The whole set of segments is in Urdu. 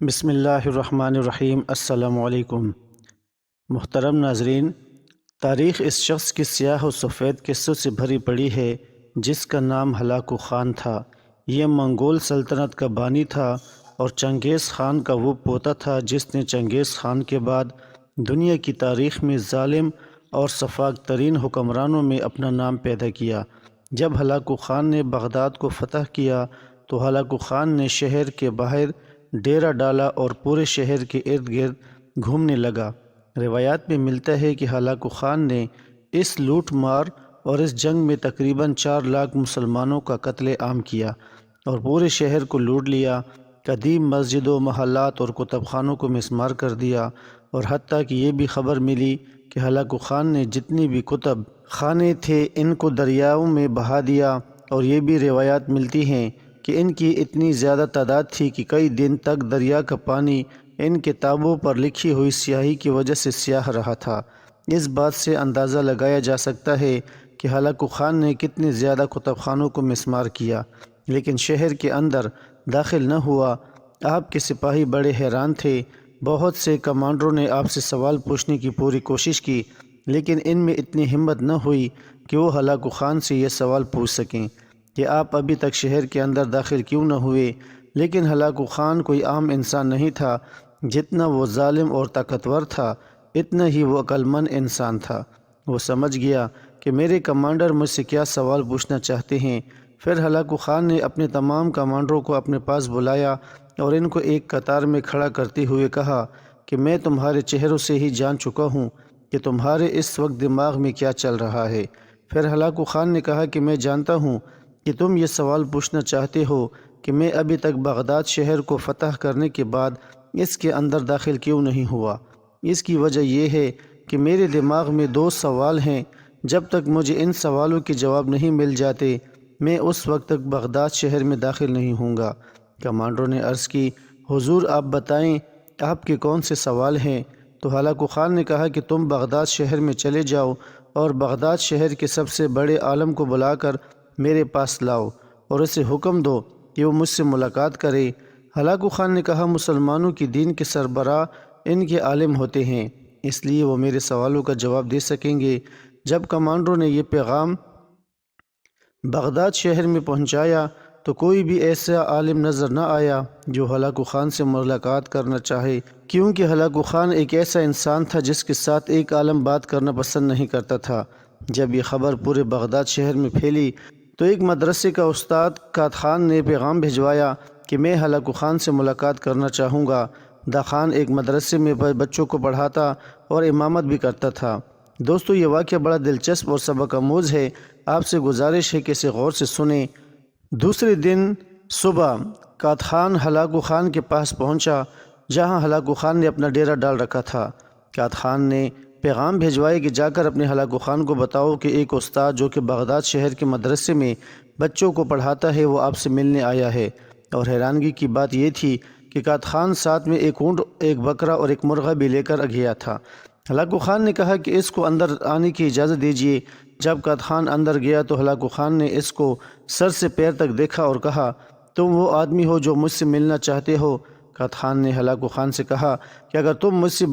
بسم اللہ الرحمن الرحیم۔ السلام علیکم محترم ناظرین، تاریخ اس شخص کی سیاہ و سفید قصوں سے بھری پڑی ہے جس کا نام ہلاکو خان تھا۔ یہ منگول سلطنت کا بانی تھا اور چنگیز خان کا وہ پوتا تھا جس نے چنگیز خان کے بعد دنیا کی تاریخ میں ظالم اور سفاک ترین حکمرانوں میں اپنا نام پیدا کیا۔ جب ہلاکو خان نے بغداد کو فتح کیا تو ہلاکو خان نے شہر کے باہر ڈیرہ ڈالا اور پورے شہر کے ارد گرد گھومنے لگا۔ روایات میں ملتا ہے کہ ہلاکو خان نے اس لوٹ مار اور اس جنگ میں تقریباً 4 لاکھ مسلمانوں کا قتل عام کیا اور پورے شہر کو لوٹ لیا، قدیم مسجدوں، محلات اور کتب خانوں کو مسمار کر دیا، اور حتیٰ کہ یہ بھی خبر ملی کہ ہلاکو خان نے جتنی بھی کتب خانے تھے ان کو دریاؤں میں بہا دیا، اور یہ بھی روایات ملتی ہیں کہ ان کی اتنی زیادہ تعداد تھی کہ کئی دن تک دریا کا پانی ان کتابوں پر لکھی ہوئی سیاہی کی وجہ سے سیاہ رہا تھا۔ اس بات سے اندازہ لگایا جا سکتا ہے کہ ہلاکو خان نے کتنے زیادہ کتب خانوں کو مسمار کیا، لیکن شہر کے اندر داخل نہ ہوا۔ آپ کے سپاہی بڑے حیران تھے۔ بہت سے کمانڈروں نے آپ سے سوال پوچھنے کی پوری کوشش کی، لیکن ان میں اتنی ہمت نہ ہوئی کہ وہ ہلاکو خان سے یہ سوال پوچھ سکیں کہ آپ ابھی تک شہر کے اندر داخل کیوں نہ ہوئے۔ لیکن ہلاکو خان کوئی عام انسان نہیں تھا۔ جتنا وہ ظالم اور طاقتور تھا اتنا ہی وہ عقل مند انسان تھا۔ وہ سمجھ گیا کہ میرے کمانڈر مجھ سے کیا سوال پوچھنا چاہتے ہیں۔ پھر ہلاکو خان نے اپنے تمام کمانڈروں کو اپنے پاس بلایا اور ان کو ایک قطار میں کھڑا کرتے ہوئے کہا کہ میں تمہارے چہروں سے ہی جان چکا ہوں کہ تمہارے اس وقت دماغ میں کیا چل رہا ہے۔ پھر ہلاکو خان نے کہا کہ میں جانتا ہوں کہ تم یہ سوال پوچھنا چاہتے ہو کہ میں ابھی تک بغداد شہر کو فتح کرنے کے بعد اس کے اندر داخل کیوں نہیں ہوا۔ اس کی وجہ یہ ہے کہ میرے دماغ میں 2 سوال ہیں۔ جب تک مجھے ان سوالوں کے جواب نہیں مل جاتے میں اس وقت تک بغداد شہر میں داخل نہیں ہوں گا۔ کمانڈروں نے عرض کی، حضور آپ بتائیں آپ کے کون سے سوال ہیں؟ تو ہلاکو خان نے کہا کہ تم بغداد شہر میں چلے جاؤ اور بغداد شہر کے سب سے بڑے عالم کو بلا کر میرے پاس لاؤ اور اسے حکم دو کہ وہ مجھ سے ملاقات کرے۔ ہلاکو خان نے کہا، مسلمانوں کی دین کے سربراہ ان کے عالم ہوتے ہیں، اس لیے وہ میرے سوالوں کا جواب دے سکیں گے۔ جب کمانڈروں نے یہ پیغام بغداد شہر میں پہنچایا تو کوئی بھی ایسا عالم نظر نہ آیا جو ہلاکو خان سے ملاقات کرنا چاہے، کیونکہ ہلاکو خان ایک ایسا انسان تھا جس کے ساتھ ایک عالم بات کرنا پسند نہیں کرتا تھا۔ جب یہ خبر پورے بغداد شہر میں پھیلی تو ایک مدرسے کا استاد قات خان نے پیغام بھجوایا کہ میں ہلاکو خان سے ملاقات کرنا چاہوں گا۔ دا خان ایک مدرسے میں بچوں کو پڑھاتا اور امامت بھی کرتا تھا۔ دوستو، یہ واقعہ بڑا دلچسپ اور سبق آموز ہے۔ آپ سے گزارش ہے کہ اسے غور سے سنیں۔ دوسرے دن صبح قات خان ہلاکو خان کے پاس پہنچا جہاں ہلاکو خان نے اپنا ڈیرہ ڈال رکھا تھا۔ قات خان نے پیغام بھیجوائے کہ جا کر اپنے ہلاکو خان کو بتاؤ کہ ایک استاد جو کہ بغداد شہر کے مدرسے میں بچوں کو پڑھاتا ہے وہ آپ سے ملنے آیا ہے۔ اور حیرانگی کی بات یہ تھی کہ قات خان ساتھ میں ایک اونٹ، ایک بکرا اور ایک مرغا بھی لے کر گیا تھا۔ ہلاکو خان نے کہا کہ اس کو اندر آنے کی اجازت دیجیے۔ جب قات خان اندر گیا تو ہلاکو خان نے اس کو سر سے پیر تک دیکھا اور کہا، تم وہ آدمی ہو جو مجھ سے ملنا چاہتے ہو؟ قات خان نے ہلاکو خان سے کہا کہ اگر تم مجھ سے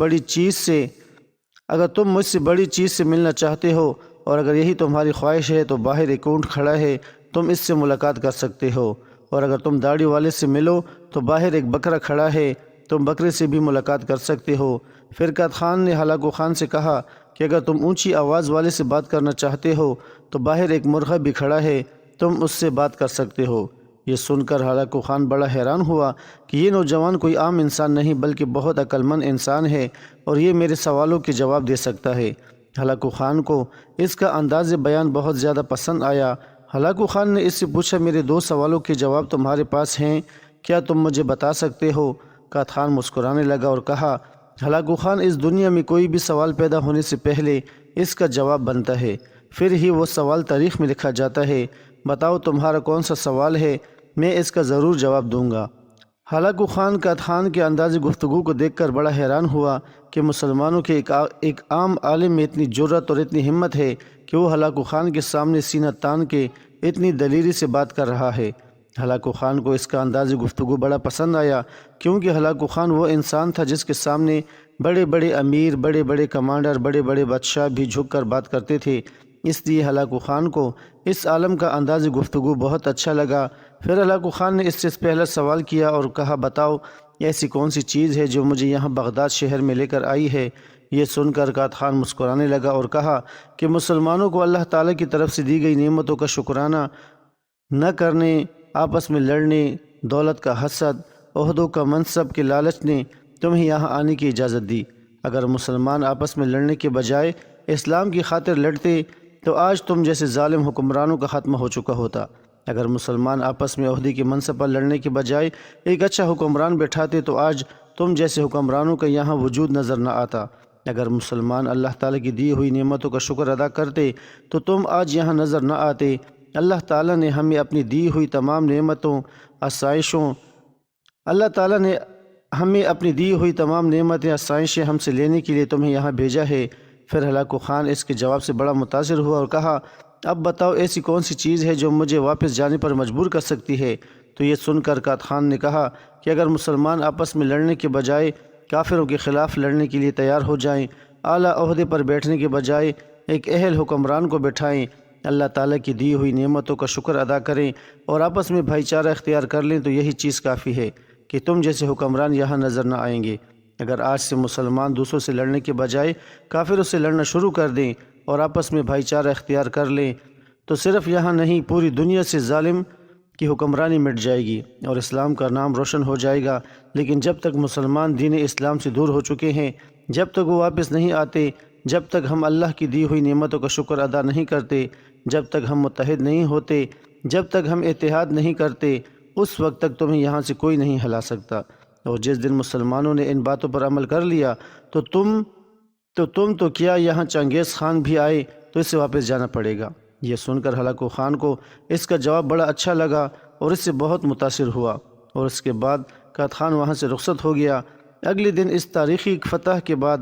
بڑی چیز سے ملنا چاہتے ہو اور اگر یہی تمہاری خواہش ہے تو باہر ایک اونٹ کھڑا ہے، تم اس سے ملاقات کر سکتے ہو، اور اگر تم داڑھی والے سے ملو تو باہر ایک بکرا کھڑا ہے، تم بکرے سے بھی ملاقات کر سکتے ہو۔ پھر قات خان نے ہلاکو خان سے کہا کہ اگر تم اونچی آواز والے سے بات کرنا چاہتے ہو تو باہر ایک مرغا بھی کھڑا ہے، تم اس سے بات کر سکتے ہو۔ یہ سن کر ہلاکو خان بڑا حیران ہوا کہ یہ نوجوان کوئی عام انسان نہیں بلکہ بہت عقل مند انسان ہے اور یہ میرے سوالوں کے جواب دے سکتا ہے۔ ہلاکو خان کو اس کا انداز بیان بہت زیادہ پسند آیا۔ ہلاکو خان نے اس سے پوچھا، میرے 2 سوالوں کے جواب تمہارے پاس ہیں، کیا تم مجھے بتا سکتے ہو؟ قات خان مسکرانے لگا اور کہا، ہلاکو خان، اس دنیا میں کوئی بھی سوال پیدا ہونے سے پہلے اس کا جواب بنتا ہے، پھر ہی وہ سوال تاریخ میں لکھا جاتا ہے۔ بتاؤ تمہارا کون سا سوال ہے، میں اس کا ضرور جواب دوں گا۔ ہلاکو خان قات خان کے انداز گفتگو کو دیکھ کر بڑا حیران ہوا کہ مسلمانوں کے ایک عام عالم میں اتنی جرأت اور اتنی ہمت ہے کہ وہ ہلاکو خان کے سامنے سینہ تان کے اتنی دلیری سے بات کر رہا ہے۔ ہلاکو خان کو اس کا انداز گفتگو بڑا پسند آیا، کیونکہ ہلاکو خان وہ انسان تھا جس کے سامنے بڑے بڑے امیر، بڑے بڑے کمانڈر، بڑے بڑے بادشاہ بھی جھک کر بات کرتے تھے۔ اس لیے ہلاکو خان کو اس عالم کا انداز گفتگو بہت اچھا لگا۔ پھر ہلاکو خان نے اس سے پہلا سوال کیا اور کہا، بتاؤ ایسی کون سی چیز ہے جو مجھے یہاں بغداد شہر میں لے کر آئی ہے؟ یہ سن کر قحط خان مسکرانے لگا اور کہا کہ مسلمانوں کو اللہ تعالیٰ کی طرف سے دی گئی نعمتوں کا شکرانہ نہ کرنے، آپس میں لڑنے، دولت کا حسد، عہدوں کا منصب کے لالچ نے تمہیں یہاں آنے کی اجازت دی۔ اگر مسلمان آپس میں لڑنے کے بجائے اسلام کی خاطر لڑتے تو آج تم جیسے ظالم حکمرانوں کا خاتمہ ہو چکا ہوتا۔ اگر مسلمان آپس میں عہدے کے منصب پر لڑنے کے بجائے ایک اچھا حکمران بٹھاتے تو آج تم جیسے حکمرانوں کا یہاں وجود نظر نہ آتا۔ اگر مسلمان اللہ تعالیٰ کی دی ہوئی نعمتوں کا شکر ادا کرتے تو تم آج یہاں نظر نہ آتے۔ اللہ تعالیٰ نے ہمیں اپنی دی ہوئی تمام نعمتوں، آسائشوں آسائشیں ہم سے لینے کے لیے تمہیں یہاں بھیجا ہے۔ پھر ہلاکو خان اس کے جواب سے بڑا متاثر ہوا اور کہا، اب بتاؤ ایسی کون سی چیز ہے جو مجھے واپس جانے پر مجبور کر سکتی ہے؟ تو یہ سن کر قحط خان نے کہا کہ اگر مسلمان آپس میں لڑنے کے بجائے کافروں کے خلاف لڑنے کے لیے تیار ہو جائیں، اعلیٰ عہدے پر بیٹھنے کے بجائے ایک اہل حکمران کو بٹھائیں، اللہ تعالیٰ کی دی ہوئی نعمتوں کا شکر ادا کریں اور آپس میں بھائی چارہ اختیار کر لیں، تو یہی چیز کافی ہے کہ تم جیسے حکمران یہاں نظر نہ آئیں گے۔ اگر آج سے مسلمان دوسروں سے لڑنے کے بجائے کافروں سے لڑنا شروع کر دیں اور آپس میں بھائی چارہ اختیار کر لیں تو صرف یہاں نہیں، پوری دنیا سے ظالم کی حکمرانی مٹ جائے گی اور اسلام کا نام روشن ہو جائے گا۔ لیکن جب تک مسلمان دین اسلام سے دور ہو چکے ہیں، جب تک وہ واپس نہیں آتے، جب تک ہم اللہ کی دی ہوئی نعمتوں کا شکر ادا نہیں کرتے، جب تک ہم متحد نہیں ہوتے، جب تک ہم اتحاد نہیں کرتے، اس وقت تک تمہیں یہاں سے کوئی نہیں ہلا سکتا۔ اور جس دن مسلمانوں نے ان باتوں پر عمل کر لیا تو تم تو کیا یہاں چنگیز خان بھی آئے تو اسے واپس جانا پڑے گا۔ یہ سن کر ہلاکو خان کو اس کا جواب بڑا اچھا لگا اور اس سے بہت متاثر ہوا، اور اس کے بعد قحط خان وہاں سے رخصت ہو گیا۔ اگلے دن اس تاریخی فتح کے بعد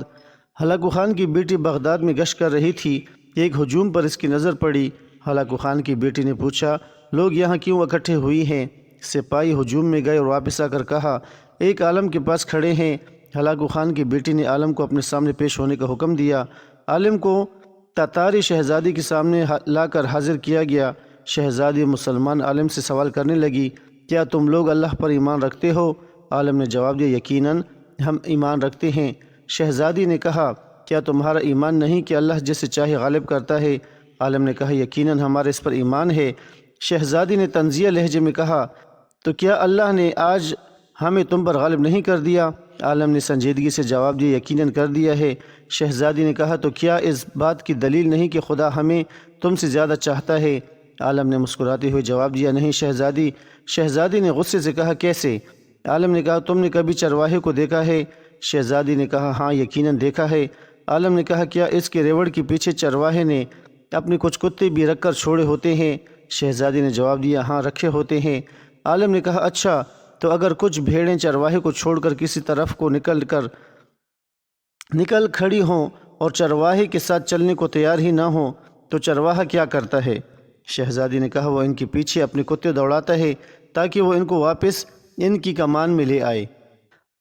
ہلاکو خان کی بیٹی بغداد میں گشت کر رہی تھی، ایک ہجوم پر اس کی نظر پڑی۔ ہلاکو خان کی بیٹی نے پوچھا، لوگ یہاں کیوں اکٹھے ہوئی ہیں؟ سپاہی ہجوم میں گئے اور واپس آ کر کہا، ایک عالم کے پاس کھڑے ہیں۔ ہلاکو خان کی بیٹی نے عالم کو اپنے سامنے پیش ہونے کا حکم دیا۔ عالم کو تاتاری شہزادی کے سامنے لا کر حاضر کیا گیا۔ شہزادی مسلمان عالم سے سوال کرنے لگی، کیا تم لوگ اللہ پر ایمان رکھتے ہو؟ عالم نے جواب دیا، یقیناً ہم ایمان رکھتے ہیں۔ شہزادی نے کہا، کیا تمہارا ایمان نہیں کہ اللہ جسے چاہے غالب کرتا ہے؟ عالم نے کہا، یقیناً ہمارا اس پر ایمان ہے۔ شہزادی نے طنزیہ لہجے میں کہا، تو کیا اللہ نے آج ہمیں تم پر غالب نہیں کر دیا؟ عالم نے سنجیدگی سے جواب دیا، یقیناً کر دیا ہے۔ شہزادی نے کہا، تو کیا اس بات کی دلیل نہیں کہ خدا ہمیں تم سے زیادہ چاہتا ہے؟ عالم نے مسکراتے ہوئے جواب دیا، نہیں شہزادی۔ شہزادی نے غصے سے کہا، کیسے؟ عالم نے کہا، تم نے کبھی چرواہے کو دیکھا ہے؟ شہزادی نے کہا، ہاں یقیناً دیکھا ہے۔ عالم نے کہا، کیا اس کے ریوڑ کے پیچھے چرواہے نے اپنے کچھ کتے بھی رکھ کر چھوڑے ہوتے ہیں؟ شہزادی نے جواب دیا، ہاں رکھے ہوتے ہیں۔ عالم نے کہا، اچھا تو اگر کچھ بھیڑیں چرواہے کو چھوڑ کر کسی طرف کو نکل کھڑی ہوں اور چرواہے کے ساتھ چلنے کو تیار ہی نہ ہوں تو چرواہا کیا کرتا ہے؟ شہزادی نے کہا، وہ ان کے پیچھے اپنے کتے دوڑاتا ہے تاکہ وہ ان کو واپس ان کی کمان میں لے آئے۔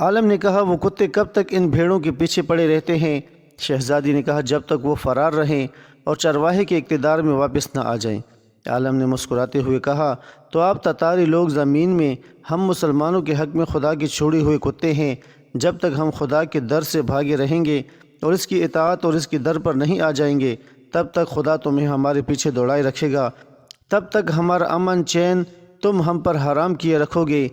عالم نے کہا، وہ کتے کب تک ان بھیڑوں کے پیچھے پڑے رہتے ہیں؟ شہزادی نے کہا، جب تک وہ فرار رہیں اور چرواہے کے اقتدار میں واپس نہ آ جائیں۔ عالم نے مسکراتے ہوئے کہا، تو آپ تتاری لوگ زمین میں ہم مسلمانوں کے حق میں خدا کے چھوڑے ہوئے کتے ہیں۔ جب تک ہم خدا کے در سے بھاگے رہیں گے اور اس کی اطاعت اور اس کی در پر نہیں آ جائیں گے، تب تک خدا تمہیں ہمارے پیچھے دوڑائے رکھے گا، تب تک ہمارا امن چین تم ہم پر حرام کیے رکھو گے۔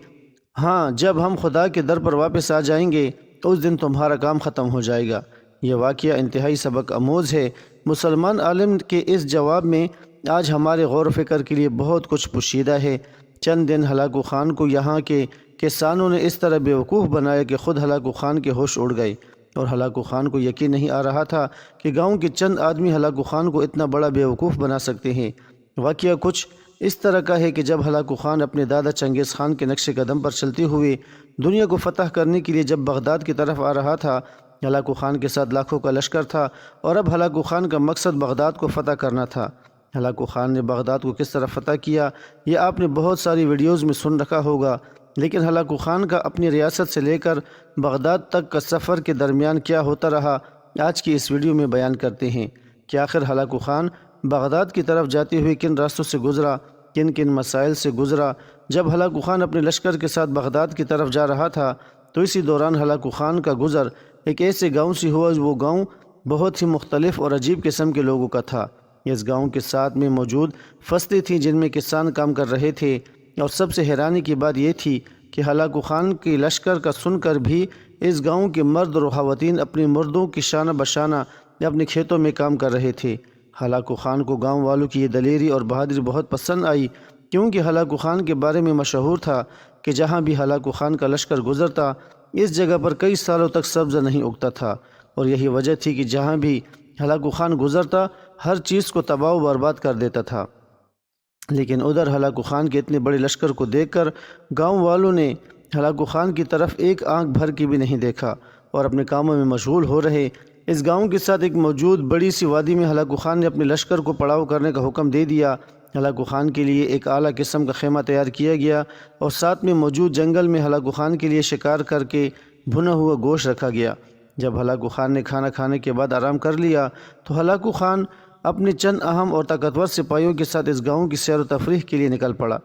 ہاں، جب ہم خدا کے در پر واپس آ جائیں گے تو اس دن تمہارا کام ختم ہو جائے گا۔ یہ واقعہ انتہائی سبق آموز ہے۔ مسلمان عالم کے اس جواب میں آج ہمارے غور و فکر کے لیے بہت کچھ پوشیدہ ہے۔ چند دن ہلاکو خان کو یہاں کے کسانوں نے اس طرح بیوقوف بنایا کہ خود ہلاکو خان کے ہوش اڑ گئے، اور ہلاکو خان کو یقین نہیں آ رہا تھا کہ گاؤں کے چند آدمی ہلاکو خان کو اتنا بڑا بیوقوف بنا سکتے ہیں۔ واقعہ کچھ اس طرح کا ہے کہ جب ہلاکو خان اپنے دادا چنگیز خان کے نقش قدم پر چلتے ہوئے دنیا کو فتح کرنے کے لیے جب بغداد کی طرف آ رہا تھا، ہلاکو خان کے ساتھ لاکھوں کا لشکر تھا، اور اب ہلاکو خان کا مقصد بغداد کو فتح کرنا تھا۔ ہلاکو خان نے بغداد کو کس طرح فتح کیا یہ آپ نے بہت ساری ویڈیوز میں سن رکھا ہوگا، لیکن ہلاکو خان کا اپنی ریاست سے لے کر بغداد تک کا سفر کے درمیان کیا ہوتا رہا آج کی اس ویڈیو میں بیان کرتے ہیں کہ آخر ہلاکو خان بغداد کی طرف جاتے ہوئے کن راستوں سے گزرا، کن کن مسائل سے گزرا۔ جب ہلاکو خان اپنے لشکر کے ساتھ بغداد کی طرف جا رہا تھا تو اسی دوران ہلاکو خان کا گزر ایک ایسے گاؤں سے ہوا، وہ گاؤں بہت ہی مختلف اور عجیب قسم کے لوگوں کا تھا۔ اس گاؤں کے ساتھ میں موجود فصلیں تھیں جن میں کسان کام کر رہے تھے، اور سب سے حیرانی کی بات یہ تھی کہ ہلاکو خان کی لشکر کا سن کر بھی اس گاؤں کے مرد اور خواتین اپنے مردوں کی شانہ بشانہ اپنے کھیتوں میں کام کر رہے تھے۔ ہلاکو خان کو گاؤں والوں کی یہ دلیری اور بہادری بہت پسند آئی، کیونکہ ہلاکو خان کے بارے میں مشہور تھا کہ جہاں بھی ہلاکو خان کا لشکر گزرتا اس جگہ پر کئی سالوں تک سبزہ نہیں اگتا تھا، اور یہی وجہ تھی کہ جہاں بھی ہلاکو خان گزرتا ہر چیز کو تباہ و برباد کر دیتا تھا۔ لیکن ادھر ہلاکو خان کے اتنے بڑے لشکر کو دیکھ کر گاؤں والوں نے ہلاکو خان کی طرف ایک آنکھ بھر کے بھی نہیں دیکھا اور اپنے کاموں میں مشغول ہو رہے۔ اس گاؤں کے ساتھ ایک موجود بڑی سی وادی میں ہلاکو خان نے اپنے لشکر کو پڑاؤ کرنے کا حکم دے دیا۔ ہلاکو خان کے لیے ایک اعلیٰ قسم کا خیمہ تیار کیا گیا، اور ساتھ میں موجود جنگل میں ہلاکو خان کے لیے شکار کر کے بھنا ہوا گوشت رکھا گیا۔ جب ہلاکو خان نے کھانا کھانے کے بعد آرام کر لیا تو ہلاکو خان اپنے چند اہم اور طاقتور سپاہیوں کے ساتھ اس گاؤں کی سیر و تفریح کے لیے نکل پڑا۔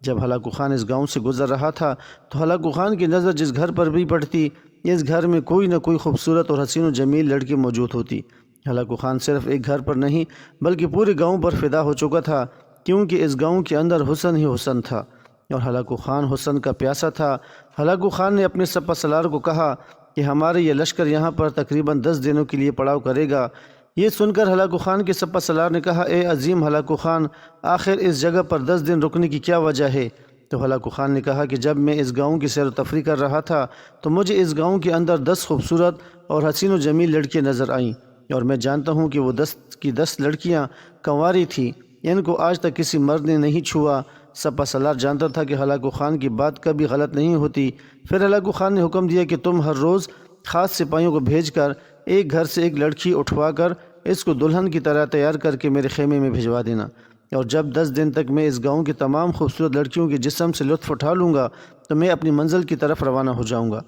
جب ہلاکو خان اس گاؤں سے گزر رہا تھا تو ہلاکو خان کی نظر جس گھر پر بھی پڑتی اس گھر میں کوئی نہ کوئی خوبصورت اور حسین و جمیل لڑکی موجود ہوتی۔ ہلاکو خان صرف ایک گھر پر نہیں بلکہ پورے گاؤں پر فدا ہو چکا تھا، کیونکہ اس گاؤں کے اندر حسن ہی حسن تھا، اور ہلاکو خان حسن کا پیاسا تھا۔ ہلاکو خان نے اپنے سپہ سالار کو کہا کہ ہمارے یہ لشکر یہاں پر تقریباً 10 دنوں کے لیے پڑاؤ کرے گا۔ یہ سن کر ہلاکو خان کے سپہ سالار نے کہا، اے عظیم ہلاکو خان، آخر اس جگہ پر 10 دن رکنے کی کیا وجہ ہے؟ تو ہلاکو خان نے کہا کہ جب میں اس گاؤں کی سیر و تفریح کر رہا تھا تو مجھے اس گاؤں کے اندر 10 خوبصورت اور حسین و جمیل لڑکیاں نظر آئیں، اور میں جانتا ہوں کہ وہ 10 کی 10 لڑکیاں کنواری تھیں، ان کو آج تک کسی مرد نے نہیں چھوا۔ سپہ سالار جانتا تھا کہ ہلاکو خان کی بات کبھی غلط نہیں ہوتی۔ پھر ہلاکو خان نے حکم دیا کہ تم ہر روز خاص سپاہیوں کو بھیج کر ایک گھر سے ایک لڑکی اٹھوا کر اس کو دلہن کی طرح تیار کر کے میرے خیمے میں بھجوا دینا، اور جب 10 دن تک میں اس گاؤں کی تمام خوبصورت لڑکیوں کے جسم سے لطف اٹھا لوں گا تو میں اپنی منزل کی طرف روانہ ہو جاؤں گا۔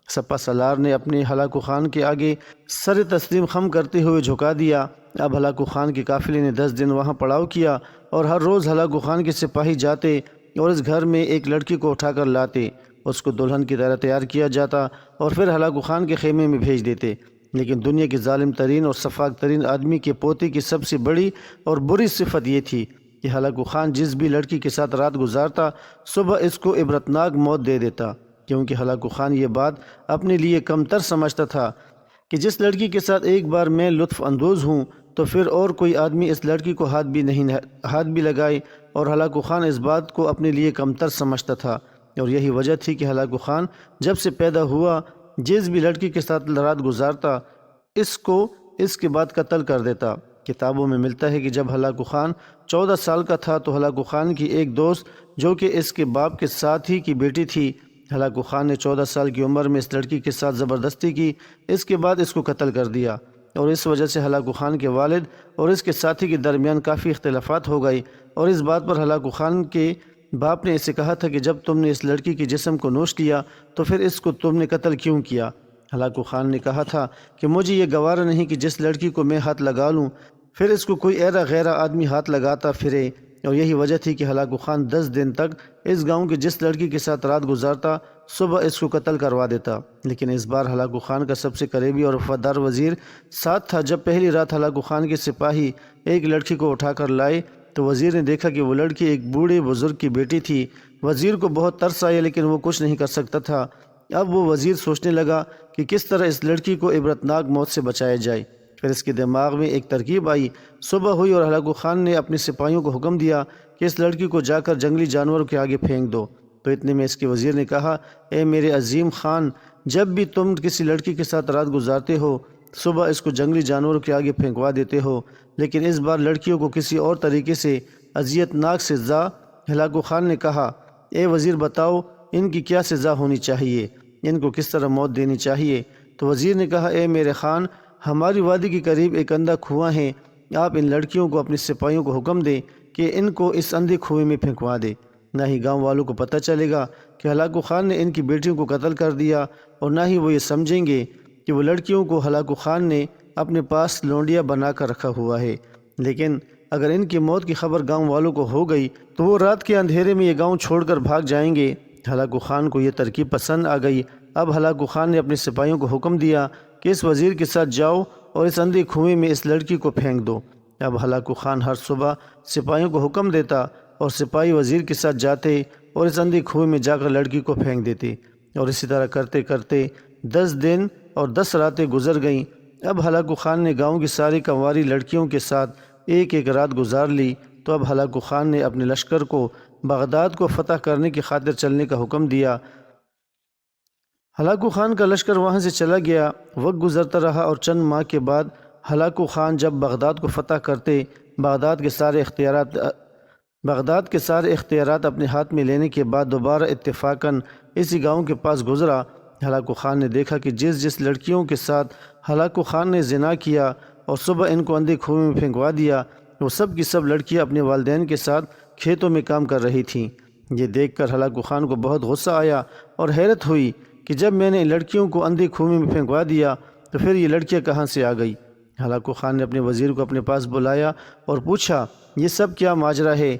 سپہ سالار نے اپنے ہلاکو خان کے آگے سر تسلیم خم کرتے ہوئے جھکا دیا۔ اب ہلاکو خان کے قافلے نے 10 دن وہاں پڑاؤ کیا، اور ہر روز ہلاکو خان کے سپاہی جاتے اور اس گھر میں ایک لڑکی کو اٹھا کر لاتے، اس کو دلہن کی طرح تیار کیا جاتا اور پھر ہلاکو خان کے خیمے میں بھیج دیتے۔ لیکن دنیا کے ظالم ترین اور سفاک ترین آدمی کے پوتے کی سب سے بڑی اور بری صفت یہ تھی کہ ہلاکو خان جس بھی لڑکی کے ساتھ رات گزارتا صبح اس کو عبرتناک موت دے دیتا، کیونکہ ہلاکو خان یہ بات اپنے لیے کمتر سمجھتا تھا کہ جس لڑکی کے ساتھ ایک بار میں لطف اندوز ہوں تو پھر اور کوئی آدمی اس لڑکی کو ہاتھ بھی لگائے، اور ہلاکو خان اس بات کو اپنے لیے کمتر سمجھتا تھا، اور یہی وجہ تھی کہ ہلاکو خان جب سے پیدا ہوا جس بھی لڑکی کے ساتھ رات گزارتا اس کو اس کے بعد قتل کر دیتا۔ کتابوں میں ملتا ہے کہ جب ہلاکو خان 14 سال کا تھا تو ہلاکو خان کی ایک دوست جو کہ اس کے باپ کے ساتھ ہی کی بیٹی تھی، ہلاکو خان نے 14 سال کی عمر میں اس لڑکی کے ساتھ زبردستی کی، اس کے بعد اس کو قتل کر دیا، اور اس وجہ سے ہلاکو خان کے والد اور اس کے ساتھی کے درمیان کافی اختلافات ہو گئی، اور اس بات پر ہلاکو خان کے باپ نے اسے کہا تھا کہ جب تم نے اس لڑکی کے جسم کو نوش کیا تو پھر اس کو تم نے قتل کیوں کیا؟ ہلاکو خان نے کہا تھا کہ مجھے یہ گوارا نہیں کہ جس لڑکی کو میں ہاتھ لگا لوں پھر اس کو کوئی ایرا غیرہ آدمی ہاتھ لگاتا پھرے، اور یہی وجہ تھی کہ ہلاکو خان 10 دن تک اس گاؤں کے جس لڑکی کے ساتھ رات گزارتا صبح اس کو قتل کروا دیتا۔ لیکن اس بار ہلاکو خان کا سب سے قریبی اور وفادار وزیر ساتھ تھا۔ جب پہلی رات ہلاکو خان کے سپاہی ایک لڑکی کو اٹھا کر لائے تو وزیر نے دیکھا کہ وہ لڑکی ایک بوڑھے بزرگ کی بیٹی تھی۔ وزیر کو بہت ترس آیا، لیکن وہ کچھ نہیں کر سکتا تھا۔ اب وہ وزیر سوچنے لگا کہ کس طرح اس لڑکی کو عبرتناک موت سے بچایا جائے۔ پھر اس کے دماغ میں ایک ترکیب آئی۔ صبح ہوئی اور ہلاکو خان نے اپنے سپاہیوں کو حکم دیا کہ اس لڑکی کو جا کر جنگلی جانوروں کے آگے پھینک دو۔ تو اتنے میں اس کے وزیر نے کہا، اے میرے عظیم خان، جب بھی تم کسی لڑکی کے ساتھ رات گزارتے ہو صبح اس کو جنگلی جانوروں کے آگے پھینکوا دیتے ہو، لیکن اس بار لڑکیوں کو کسی اور طریقے سے اذیت ناک سزا۔ ہلاکو خان نے کہا، اے وزیر بتاؤ ان کی کیا سزا ہونی چاہیے، ان کو کس طرح موت دینی چاہیے؟ تو وزیر نے کہا، اے میرے خان، ہماری وادی کے قریب ایک اندھا کنواں ہے، آپ ان لڑکیوں کو اپنے سپاہیوں کو حکم دیں کہ ان کو اس اندھے کنویں میں پھینکوا دے، نہ ہی گاؤں والوں کو پتہ چلے گا کہ ہلاکو خان نے ان کی بیٹیوں کو قتل کر دیا، اور نہ ہی وہ یہ سمجھیں گے کہ وہ لڑکیوں کو ہلاکو خان نے اپنے پاس لونڈیا بنا کر رکھا ہوا ہے۔ لیکن اگر ان کی موت کی خبر گاؤں والوں کو ہو گئی تو وہ رات کے اندھیرے میں یہ گاؤں چھوڑ کر بھاگ جائیں گے۔ ہلاکو خان کو یہ ترکیب پسند آ گئی۔ اب ہلاکو خان نے اپنے سپاہیوں کو حکم دیا کہ اس وزیر کے ساتھ جاؤ اور اس اندھے کنویں میں اس لڑکی کو پھینک دو۔ اب ہلاکو خان ہر صبح سپاہیوں کو حکم دیتا اور سپاہی وزیر کے ساتھ جاتے اور اس اندھے کنویں میں جا کر لڑکی کو پھینک دیتے، اور اسی طرح کرتے کرتے 10 دن اور 10 راتیں گزر گئیں۔ اب ہلاکو خان نے گاؤں کی ساری کنواری لڑکیوں کے ساتھ ایک ایک رات گزار لی، تو اب ہلاکو خان نے اپنے لشکر کو بغداد کو فتح کرنے کی خاطر چلنے کا حکم دیا۔ ہلاکو خان کا لشکر وہاں سے چلا گیا۔ وقت گزرتا رہا اور چند ماہ کے بعد ہلاکو خان جب بغداد کو فتح کرتے، بغداد کے سارے اختیارات اپنے ہاتھ میں لینے کے بعد دوبارہ اتفاقاً اسی گاؤں کے پاس گزرا۔ ہلاکو خان نے دیکھا کہ جس لڑکیوں کے ساتھ ہلاکو خان نے زنا کیا اور صبح ان کو اندھے کنویں میں پھینکوا دیا، وہ سب کی سب لڑکیاں اپنے والدین کے ساتھ کھیتوں میں کام کر رہی تھیں۔ یہ دیکھ کر ہلاکو خان کو بہت غصہ آیا اور حیرت ہوئی کہ جب میں نے ان لڑکیوں کو اندھے کنویں میں پھینکوا دیا تو پھر یہ لڑکیاں کہاں سے آ گئی۔ ہلاکو خان نے اپنے وزیر کو اپنے پاس بلایا اور پوچھا، یہ سب کیا ماجرا ہے؟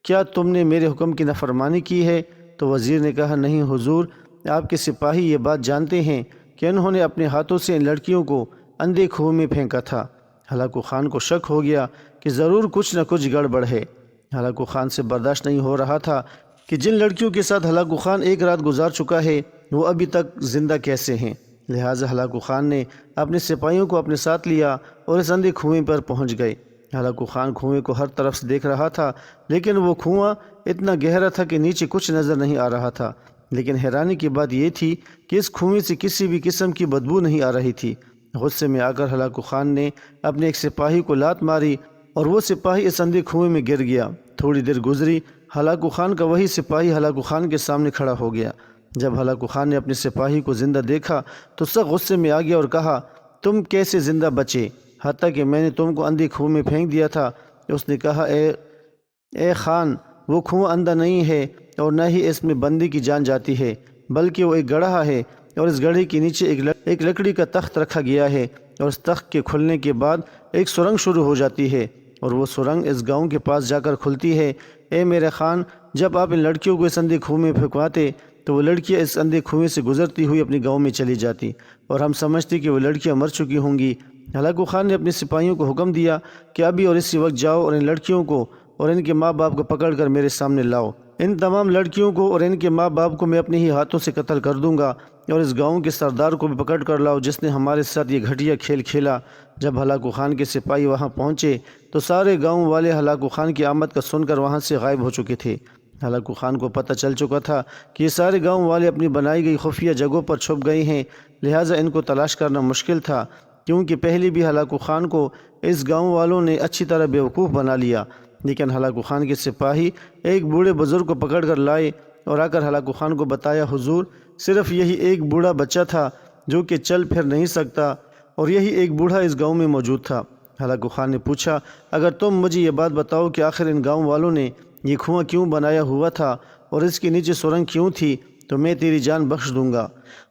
کیا تم نے میرے حکم کی نافرمانی کی ہے؟ تو وزیر نے کہا، نہیں حضور، آپ کے سپاہی یہ بات جانتے ہیں کہ انہوں نے اپنے ہاتھوں سے ان لڑکیوں کو اندھے کنویں میں پھینکا تھا۔ ہلاکو خان کو شک ہو گیا کہ ضرور کچھ نہ کچھ گڑبڑ ہے۔ ہلاکو خان سے برداشت نہیں ہو رہا تھا کہ جن لڑکیوں کے ساتھ ہلاکو خان ایک رات گزار چکا ہے وہ ابھی تک زندہ کیسے ہیں۔ لہٰذا ہلاکو خان نے اپنے سپاہیوں کو اپنے ساتھ لیا اور اس اندھے کنویں پر پہنچ گئے۔ ہلاکو خان کنویں کو ہر طرف سے دیکھ رہا تھا، لیکن وہ کنواں اتنا گہرا تھا کہ نیچے کچھ نظر نہیں آ رہا تھا۔ لیکن حیرانی کی بات یہ تھی کہ اس کنویں سے کسی بھی قسم کی بدبو نہیں آ رہی تھی۔ غصے میں آ کر ہلاکو خان نے اپنے ایک سپاہی کو لات ماری اور وہ سپاہی اس اندھے کنویں میں گر گیا۔ تھوڑی دیر گزری، ہلاکو خان کا وہی سپاہی ہلاکو خان کے سامنے کھڑا ہو گیا۔ جب ہلاکو خان نے اپنے سپاہی کو زندہ دیکھا تو سخت غصے میں آ گیا اور کہا، تم کیسے زندہ بچے، حتیٰ کہ میں نے تم کو اندھے کنویں میں پھینک دیا تھا۔ اس نے کہا، اے خان، وہ کنواں اندھا نہیں ہے اور نہ ہی اس میں بندے کی جان جاتی ہے، بلکہ وہ ایک گڑھا ہے، اور اس گڑھے کے نیچے ایک لکڑی کا تخت رکھا گیا ہے، اور اس تخت کے کھلنے کے بعد ایک سرنگ شروع ہو جاتی ہے، اور وہ سرنگ اس گاؤں کے پاس جا کر کھلتی ہے۔ اے میرے خان، جب آپ ان لڑکیوں کو اس اندھے کنویں میں پھینکواتے تو وہ لڑکیاں اس اندھے کنویں سے گزرتی ہوئی اپنے گاؤں میں چلی جاتی، اور ہم سمجھتے کہ وہ لڑکیاں مر چکی ہوں گی۔ ہلاکو خان نے اپنے سپاہیوں کو حکم دیا کہ ابھی اور اسی وقت جاؤ اور ان لڑکیوں کو اور ان کے ماں باپ کو پکڑ کر میرے سامنے لاؤ۔ ان تمام لڑکیوں کو اور ان کے ماں باپ کو میں اپنے ہی ہاتھوں سے قتل کر دوں گا، اور اس گاؤں کے سردار کو بھی پکڑ کر لاؤ جس نے ہمارے ساتھ یہ گھٹیا کھیل کھیلا۔ جب ہلاکو خان کے سپاہی وہاں پہنچے تو سارے گاؤں والے ہلاکو خان کی آمد کا سن کر وہاں سے غائب ہو چکے تھے۔ ہلاکو خان کو پتہ چل چکا تھا کہ یہ سارے گاؤں والے اپنی بنائی گئی خفیہ جگہوں پر چھپ گئے ہیں، لہٰذا ان کو تلاش کرنا مشکل تھا، کیونکہ پہلے بھی ہلاکو خان کو اس گاؤں والوں نے اچھی طرح بیوقوف بنا لیا۔ لیکن ہلاکو خان کے سپاہی ایک بوڑھے بزرگ کو پکڑ کر لائے اور آ کر ہلاکو خان کو بتایا، حضور، صرف یہی ایک بوڑھا بچہ تھا جو کہ چل پھر نہیں سکتا، اور یہی ایک بوڑھا اس گاؤں میں موجود تھا۔ ہلاکو خان نے پوچھا، اگر تم مجھے یہ بات بتاؤ کہ آخر ان گاؤں والوں نے یہ کنواں کیوں بنایا ہوا تھا اور اس کے نیچے سرنگ کیوں تھی، تو میں تیری جان بخش دوں گا۔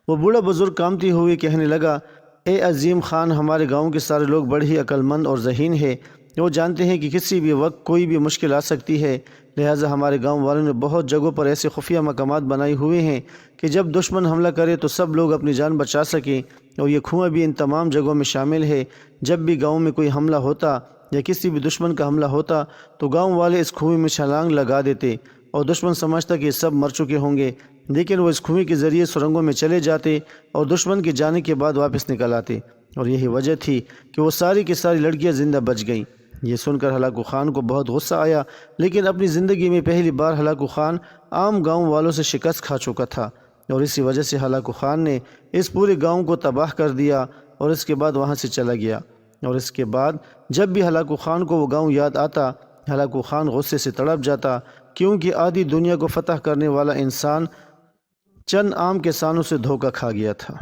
وہ بوڑھا بزرگ کانپتے ہوئے کہنے لگا، اے عظیم خان، ہمارے گاؤں کے سارے لوگ بڑے ہی عقل مند اور ذہین ہیں، وہ جانتے ہیں کہ کسی بھی وقت کوئی بھی مشکل آ سکتی ہے، لہٰذا ہمارے گاؤں والوں نے بہت جگہوں پر ایسے خفیہ مقامات بنائے ہوئے ہیں کہ جب دشمن حملہ کرے تو سب لوگ اپنی جان بچا سکیں، اور یہ کنواں بھی ان تمام جگہوں میں شامل ہے۔ جب بھی گاؤں میں کوئی حملہ ہوتا یا کسی بھی دشمن کا حملہ ہوتا تو گاؤں والے اس کنویں میں چھلانگ لگا دیتے، اور دشمن سمجھتا کہ یہ سب مر چکے ہوں گے، لیکن وہ اس کنویں کے ذریعے سرنگوں میں چلے جاتے اور دشمن کے جانے کے بعد واپس نکل آتے، اور یہی وجہ تھی کہ وہ ساری کی ساری لڑکیاں زندہ بچ گئیں۔ یہ سن کر ہلاکو خان کو بہت غصہ آیا، لیکن اپنی زندگی میں پہلی بار ہلاکو خان عام گاؤں والوں سے شکست کھا چکا تھا، اور اسی وجہ سے ہلاکو خان نے اس پورے گاؤں کو تباہ کر دیا اور اس کے بعد وہاں سے چلا گیا۔ اور اس کے بعد جب بھی ہلاکو خان کو وہ گاؤں یاد آتا، ہلاکو خان غصے سے تڑپ جاتا، کیونکہ آدھی دنیا کو فتح کرنے والا انسان چند عام کسانوں سے دھوکہ کھا گیا تھا۔